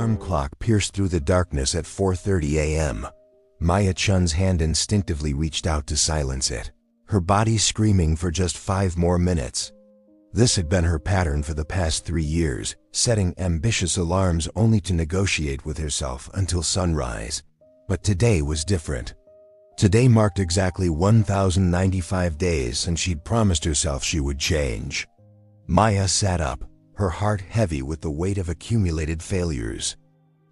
alarm clock pierced through the darkness at 4:30 a.m. Maya Chun's hand instinctively reached out to silence it, her body screaming for just 5 more minutes. This had been her pattern for the past 3 years, setting ambitious alarms only to negotiate with herself until sunrise. But today was different. Today marked exactly 1,095 days since she'd promised herself she would change. Maya sat up, her heart heavy with the weight of accumulated failures.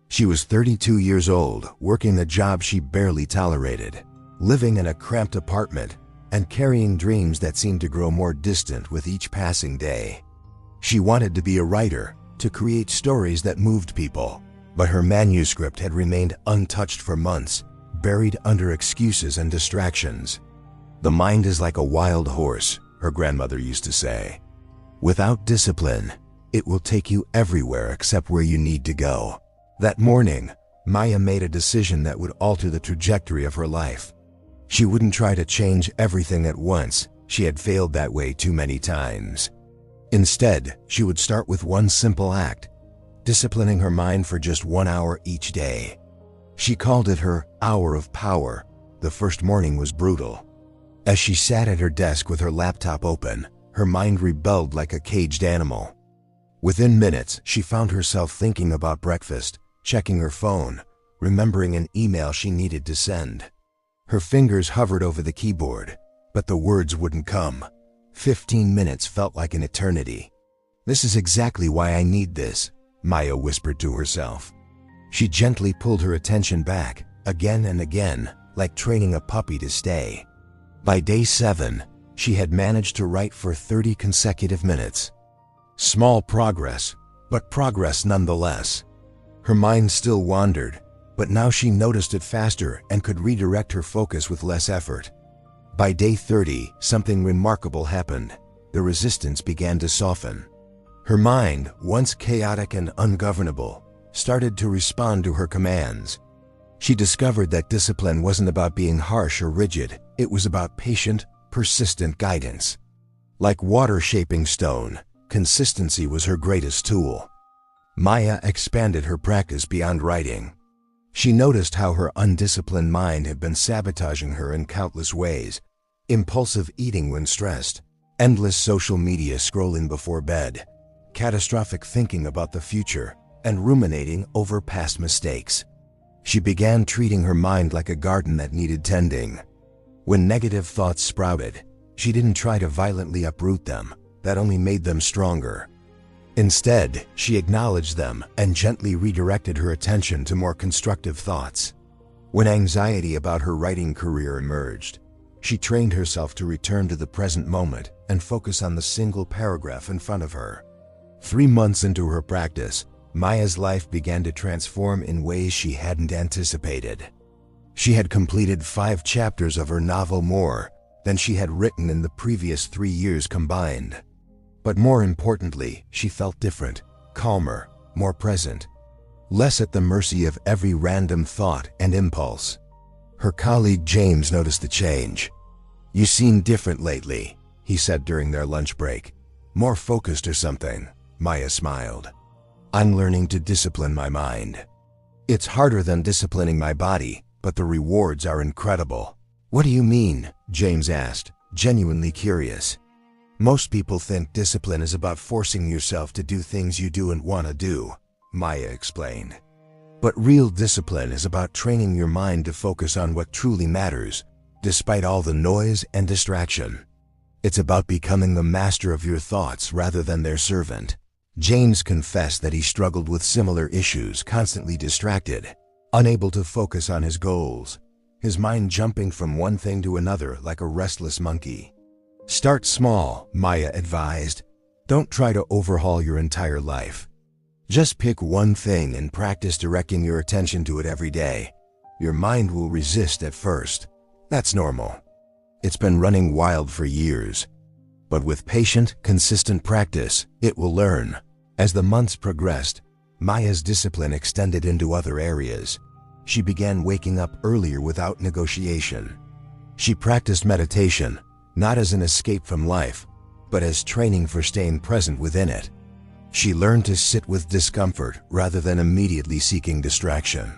She was 32 years old, working a job she barely tolerated, living in a cramped apartment, and carrying dreams that seemed to grow more distant with each passing day. She wanted to be a writer, to create stories that moved people, but her manuscript had remained untouched for months, buried under excuses and distractions. The mind is like a wild horse, her grandmother used to say. Without discipline, it will take you everywhere except where you need to go. That morning, Maya made a decision that would alter the trajectory of her life. She wouldn't try to change everything at once. She had failed that way too many times. Instead, she would start with one simple act, disciplining her mind for just 1 hour each day. She called it her hour of power. The first morning was brutal. As she sat at her desk with her laptop open, her mind rebelled like a caged animal. Within minutes, she found herself thinking about breakfast, checking her phone, remembering an email she needed to send. Her fingers hovered over the keyboard, but the words wouldn't come. 15 minutes felt like an eternity. "This is exactly why I need this," Maya whispered to herself. She gently pulled her attention back, again and again, like training a puppy to stay. By day 7, she had managed to write for 30 consecutive minutes. Small progress, but progress nonetheless. Her mind still wandered, but now she noticed it faster and could redirect her focus with less effort. By day 30, something remarkable happened. The resistance began to soften. Her mind, once chaotic and ungovernable, started to respond to her commands. She discovered that discipline wasn't about being harsh or rigid. It was about patient, persistent guidance. Like water shaping stone, consistency was her greatest tool. Maya expanded her practice beyond writing. She noticed how her undisciplined mind had been sabotaging her in countless ways. Impulsive eating when stressed, endless social media scrolling before bed, catastrophic thinking about the future, and ruminating over past mistakes. She began treating her mind like a garden that needed tending. When negative thoughts sprouted, she didn't try to violently uproot them. That only made them stronger. Instead, she acknowledged them and gently redirected her attention to more constructive thoughts. When anxiety about her writing career emerged, she trained herself to return to the present moment and focus on the single paragraph in front of her. 3 months into her practice, Maya's life began to transform in ways she hadn't anticipated. She had completed 5 chapters of her novel, more than she had written in the previous 3 years combined. But more importantly, she felt different, calmer, more present, less at the mercy of every random thought and impulse. Her colleague James noticed the change. "You seem different lately," he said during their lunch break. "More focused or something," Maya smiled. "I'm learning to discipline my mind. It's harder than disciplining my body, but the rewards are incredible." "What do you mean?" James asked, genuinely curious. "Most people think discipline is about forcing yourself to do things you don't want to do," Maya explained. "But real discipline is about training your mind to focus on what truly matters, despite all the noise and distraction. It's about becoming the master of your thoughts rather than their servant." James confessed that he struggled with similar issues, constantly distracted, unable to focus on his goals, his mind jumping from one thing to another like a restless monkey. "Start small," Maya advised. "Don't try to overhaul your entire life. Just pick one thing and practice directing your attention to it every day. Your mind will resist at first. That's normal. It's been running wild for years. But with patient, consistent practice, it will learn." As the months progressed, Maya's discipline extended into other areas. She began waking up earlier without negotiation. She practiced meditation, not as an escape from life, but as training for staying present within it. She learned to sit with discomfort rather than immediately seeking distraction.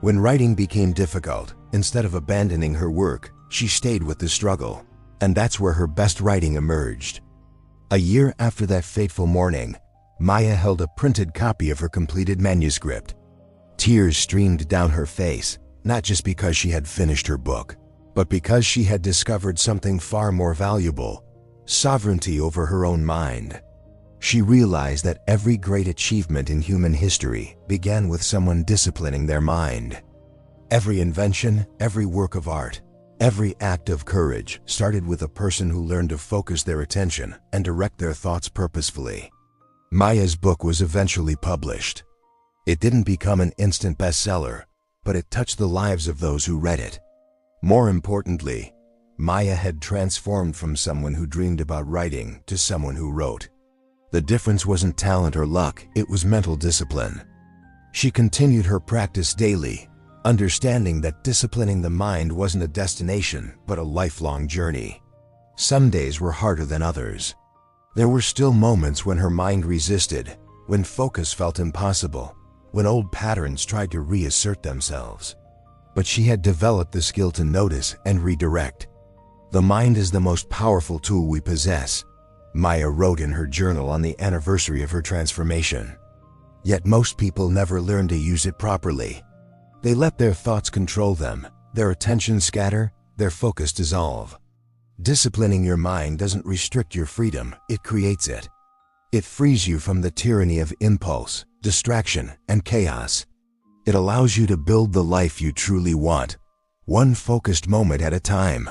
When writing became difficult, instead of abandoning her work, she stayed with the struggle, and that's where her best writing emerged. A year after that fateful morning, Maya held a printed copy of her completed manuscript. Tears streamed down her face, not just because she had finished her book, but because she had discovered something far more valuable: sovereignty over her own mind. She realized that every great achievement in human history began with someone disciplining their mind. Every invention, every work of art, every act of courage started with a person who learned to focus their attention and direct their thoughts purposefully. Maya's book was eventually published. It didn't become an instant bestseller, but it touched the lives of those who read it. More importantly, Maya had transformed from someone who dreamed about writing to someone who wrote. The difference wasn't talent or luck, it was mental discipline. She continued her practice daily, understanding that disciplining the mind wasn't a destination, but a lifelong journey. Some days were harder than others. There were still moments when her mind resisted, when focus felt impossible, when old patterns tried to reassert themselves. But she had developed the skill to notice and redirect. The mind is the most powerful tool we possess, Maya wrote in her journal on the anniversary of her transformation. Yet most people never learn to use it properly. They let their thoughts control them, their attention scatter, their focus dissolve. Disciplining your mind doesn't restrict your freedom, it creates it. It frees you from the tyranny of impulse, distraction, and chaos. It allows you to build the life you truly want, one focused moment at a time.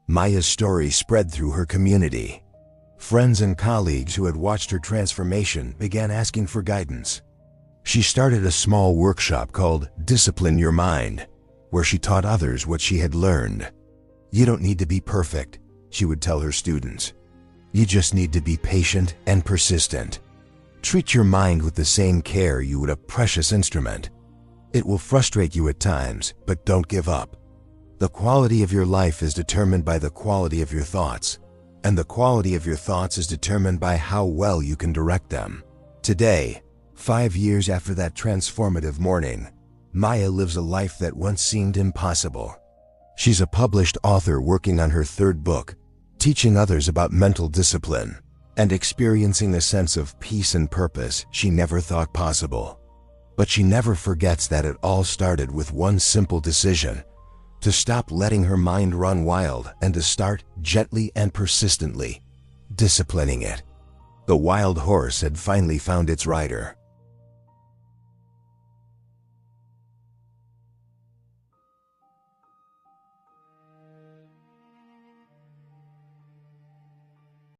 Maya's story spread through her community. Friends and colleagues who had watched her transformation began asking for guidance. She started a small workshop called Discipline Your Mind, where she taught others what she had learned. You don't need to be perfect, she would tell her students. You just need to be patient and persistent. Treat your mind with the same care you would a precious instrument. It will frustrate you at times, but don't give up. The quality of your life is determined by the quality of your thoughts, and the quality of your thoughts is determined by how well you can direct them. Today, 5 years after that transformative morning, Maya lives a life that once seemed impossible. She's a published author working on her 3rd book, teaching others about mental discipline, and experiencing a sense of peace and purpose she never thought possible. But she never forgets that it all started with one simple decision: to stop letting her mind run wild and to start, gently and persistently, disciplining it. The wild horse had finally found its rider.